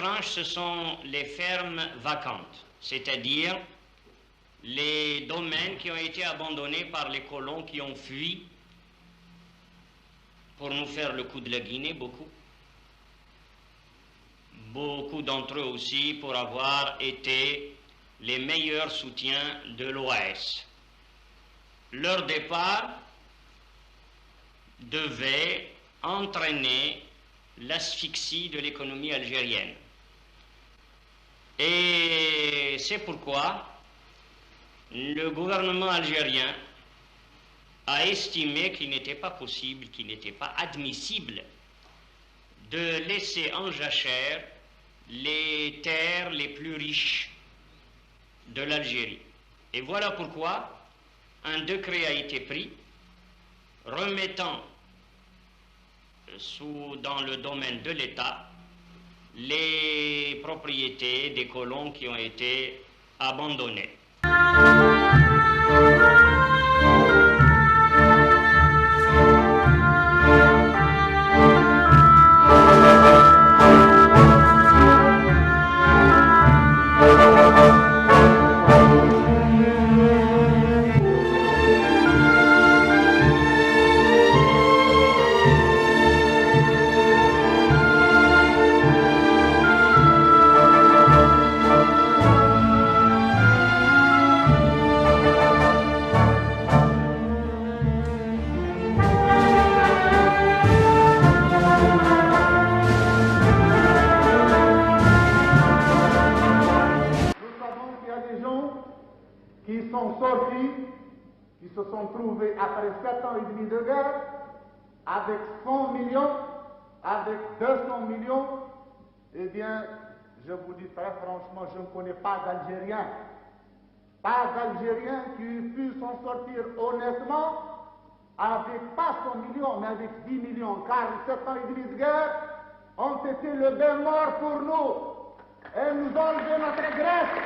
tranche, ce sont les fermes vacantes, c'est-à-dire les domaines qui ont été abandonnés par les colons qui ont fui pour nous faire le coup de la Guinée, beaucoup. Beaucoup d'entre eux aussi pour avoir été les meilleurs soutiens de l'OAS. Leur départ devait entraîner l'asphyxie de l'économie algérienne. Et c'est pourquoi le gouvernement algérien a estimé qu'il n'était pas possible, qu'il n'était pas admissible de laisser en jachère les terres les plus riches de l'Algérie. Et voilà pourquoi un décret a été pris remettant dans le domaine de l'État les propriétés des colons qui ont été abandonnées. Qui sont sortis, qui se sont trouvés après 7 ans et demi de guerre, avec 100 millions, avec 200 millions, eh bien, je vous dis très franchement, je ne connais pas d'Algérien. Pas d'Algérien qui ait pu s'en sortir honnêtement, avec pas 100 millions, mais avec 10 millions, car 7 ans et demi de guerre ont été le bain mort pour nous, et nous ont enlevé notre Grèce.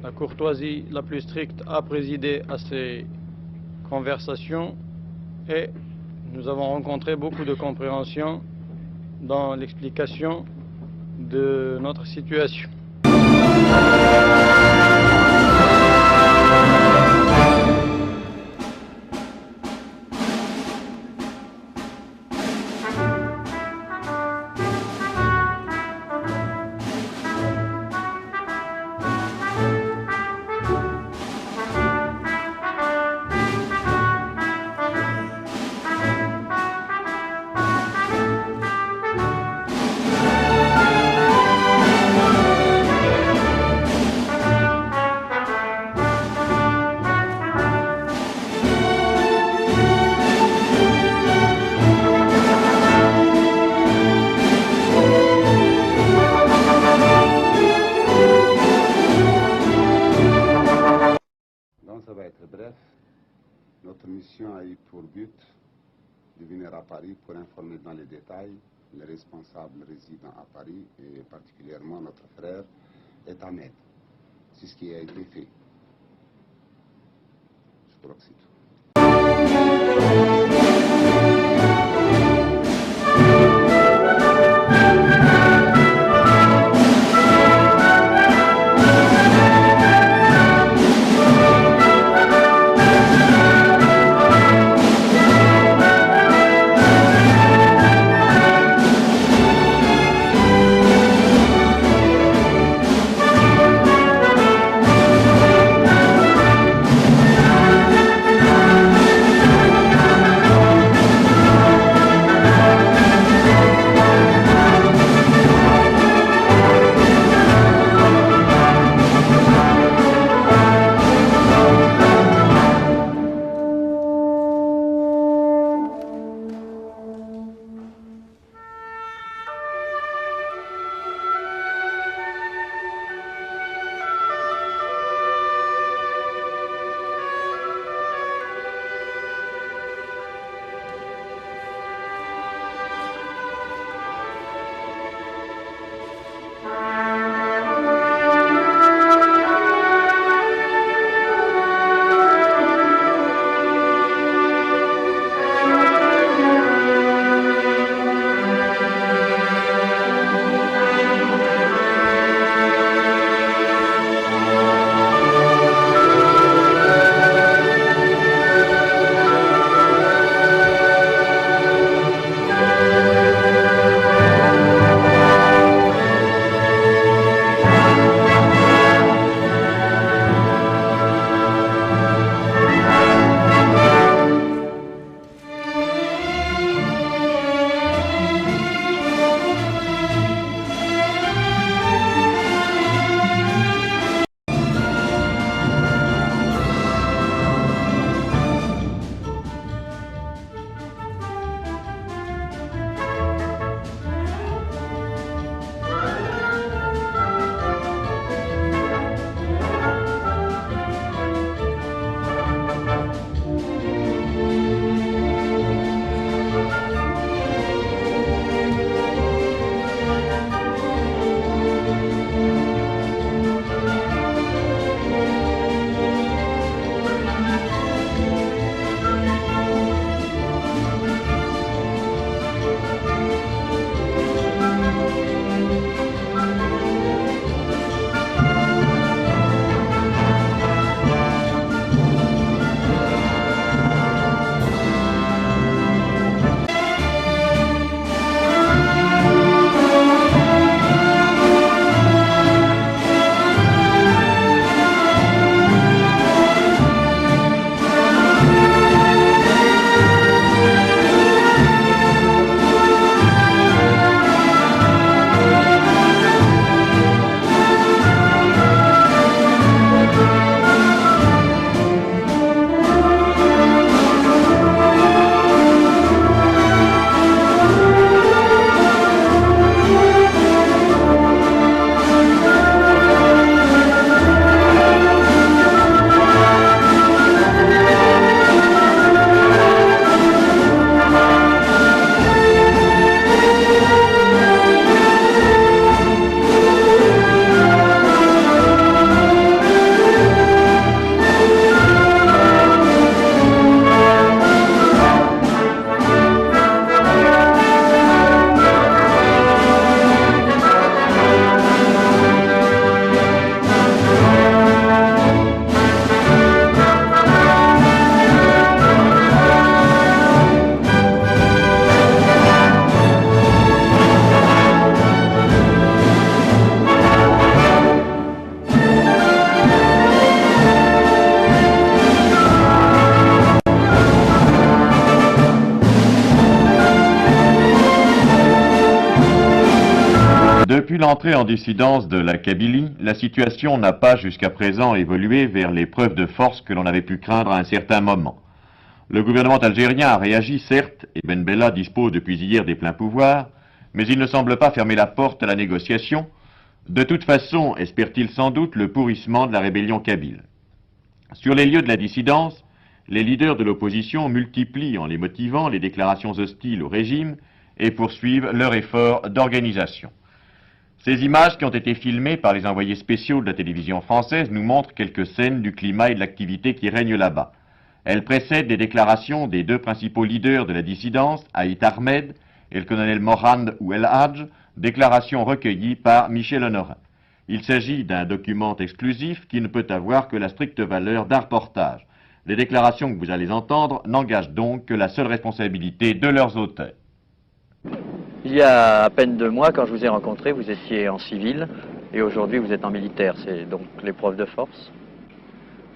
La courtoisie la plus stricte a présidé à ces conversations et nous avons rencontré beaucoup de compréhension dans l'explication de notre situation. mission a eu pour but de venir à Paris pour informer dans les détails les responsables résidant à Paris, et particulièrement notre frère et Ahmed. C'est ce qui a été fait. Je crois que c'est tout. Depuis l'entrée en dissidence de la Kabylie, la situation n'a pas jusqu'à présent évolué vers les preuves de force que l'on avait pu craindre à un certain moment. Le gouvernement algérien a réagi, certes, et Ben Bella dispose depuis hier des pleins pouvoirs, mais il ne semble pas fermer la porte à la négociation. De toute façon, espère-t-il sans doute le pourrissement de la rébellion kabyle. Sur les lieux de la dissidence, les leaders de l'opposition multiplient en les motivant les déclarations hostiles au régime et poursuivent leur effort d'organisation. Ces images qui ont été filmées par les envoyés spéciaux de la télévision française nous montrent quelques scènes du climat et de l'activité qui règne là-bas. Elles précèdent les déclarations des deux principaux leaders de la dissidence, Aït Ahmed et le colonel Morand ou El Hadj, déclarations recueillies par Michel Honorin. Il s'agit d'un document exclusif qui ne peut avoir que la stricte valeur d'un reportage. Les déclarations que vous allez entendre n'engagent donc que la seule responsabilité de leurs auteurs. Il y a à peine 2 mois, quand je vous ai rencontré, vous étiez en civil et aujourd'hui vous êtes en militaire. C'est donc l'épreuve de force.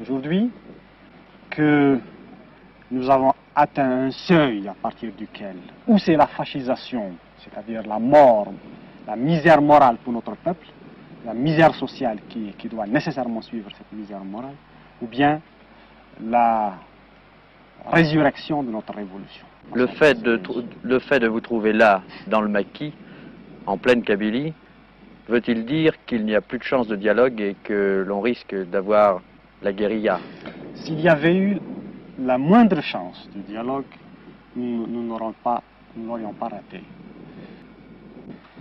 Aujourd'hui, que nous avons atteint un seuil à partir duquel, où c'est la fascisation, c'est-à-dire la mort, la misère morale pour notre peuple, la misère sociale qui doit nécessairement suivre cette misère morale, ou bien la résurrection de notre révolution. Le fait de vous trouver là, dans le maquis, en pleine Kabylie, veut-il dire qu'il n'y a plus de chance de dialogue et que l'on risque d'avoir la guérilla? S'il y avait eu la moindre chance de dialogue, nous n'aurions pas raté.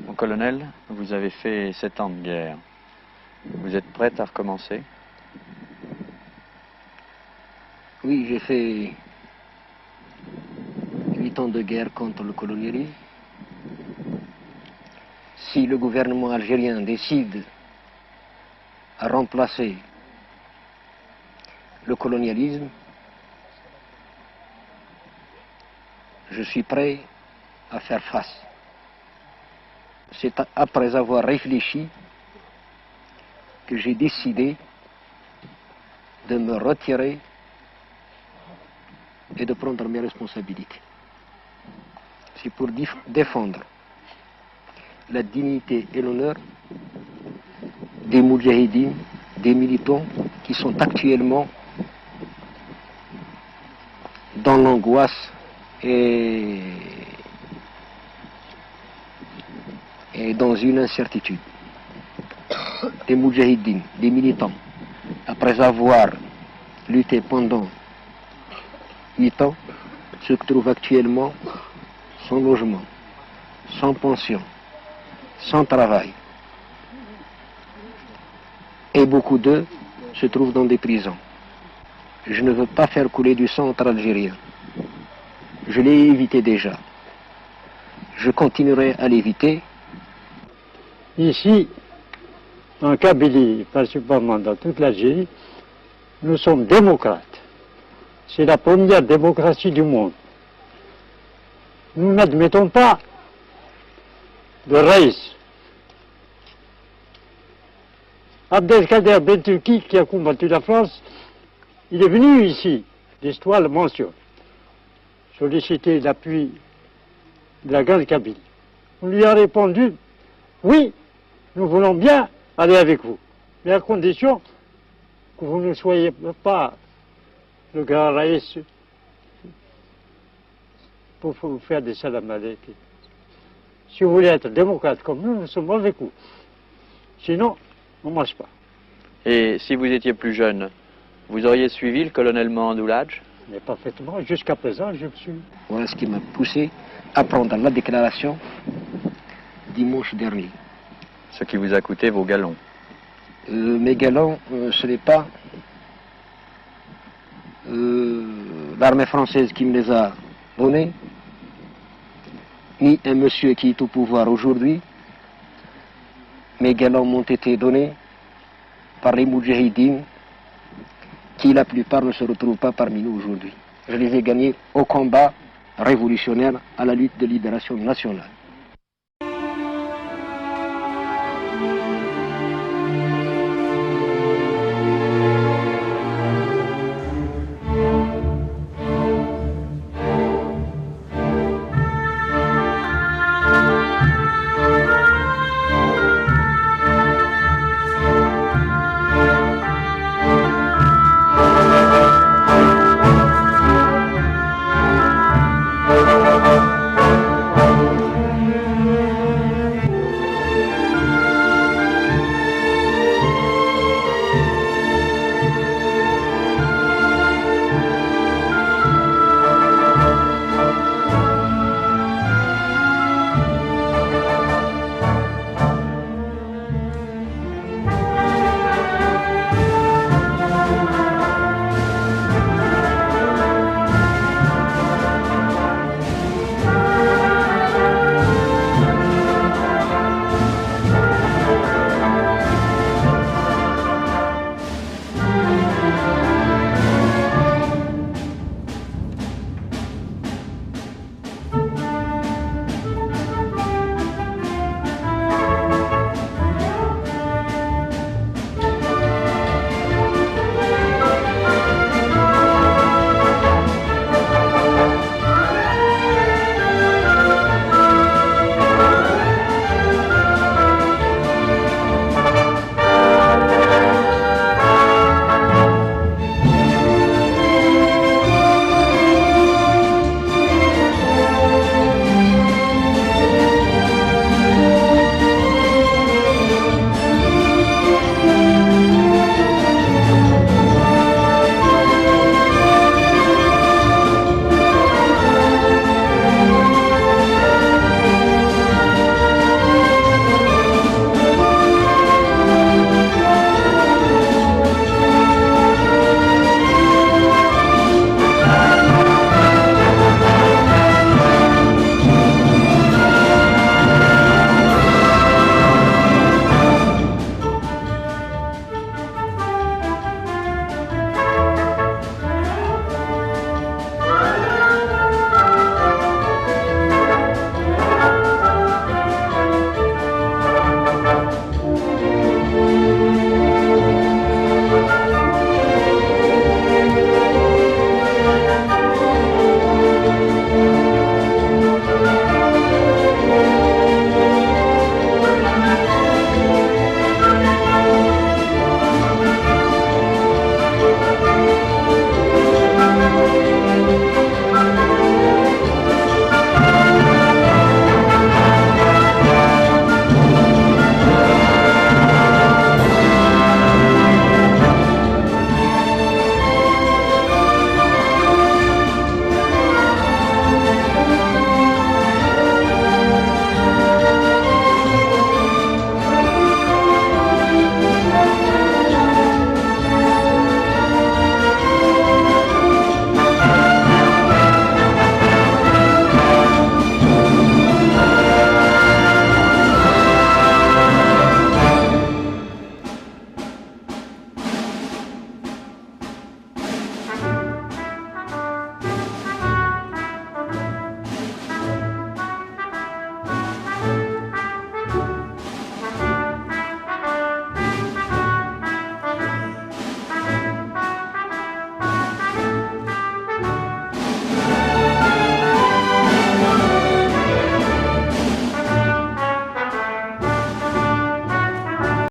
Mon colonel, vous avez fait 7 ans de guerre. Vous êtes prêt à recommencer? Oui, j'ai fait 8 ans de guerre contre le colonialisme. Si le gouvernement algérien décide à remplacer le colonialisme, je suis prêt à faire face. C'est après avoir réfléchi que j'ai décidé de me retirer et de prendre mes responsabilités. C'est pour défendre la dignité et l'honneur des moudjahidines, des militants qui sont actuellement dans l'angoisse et dans une incertitude. Des moudjahidines, des militants, après avoir lutté pendant 8 ans, se trouvent actuellement sans logement, sans pension, sans travail. Et beaucoup d'eux se trouvent dans des prisons. Je ne veux pas faire couler du sang entre Algériens. Je l'ai évité déjà. Je continuerai à l'éviter. Ici, en Kabylie, principalement dans toute l'Algérie, nous sommes démocrates. C'est la première démocratie du monde. Nous n'admettons pas de raïs. Abdelkader Ben Turki, qui a combattu la France, il est venu ici, l'histoire le mentionne, solliciter l'appui de la grande Kabylie. On lui a répondu, oui, nous voulons bien aller avec vous, mais à condition que vous ne soyez pas le grand raïs pour vous faire des salam alek. Si vous voulez être démocrate comme nous sommes avec vous. Sinon, on ne marche pas. Et si vous étiez plus jeune, vous auriez suivi le colonel Mandoulaj? Mais parfaitement, jusqu'à présent, je me suis... Voilà ce qui m'a poussé à prendre la déclaration dimanche dernier. Ce qui vous a coûté vos galons. Mes galons, ce n'est pas l'armée française qui me les a donnés, ni un monsieur qui est au pouvoir aujourd'hui. Mes galons m'ont été donnés par les moudjahidines qui la plupart ne se retrouvent pas parmi nous aujourd'hui. Je les ai gagnés au combat révolutionnaire, à la lutte de libération nationale.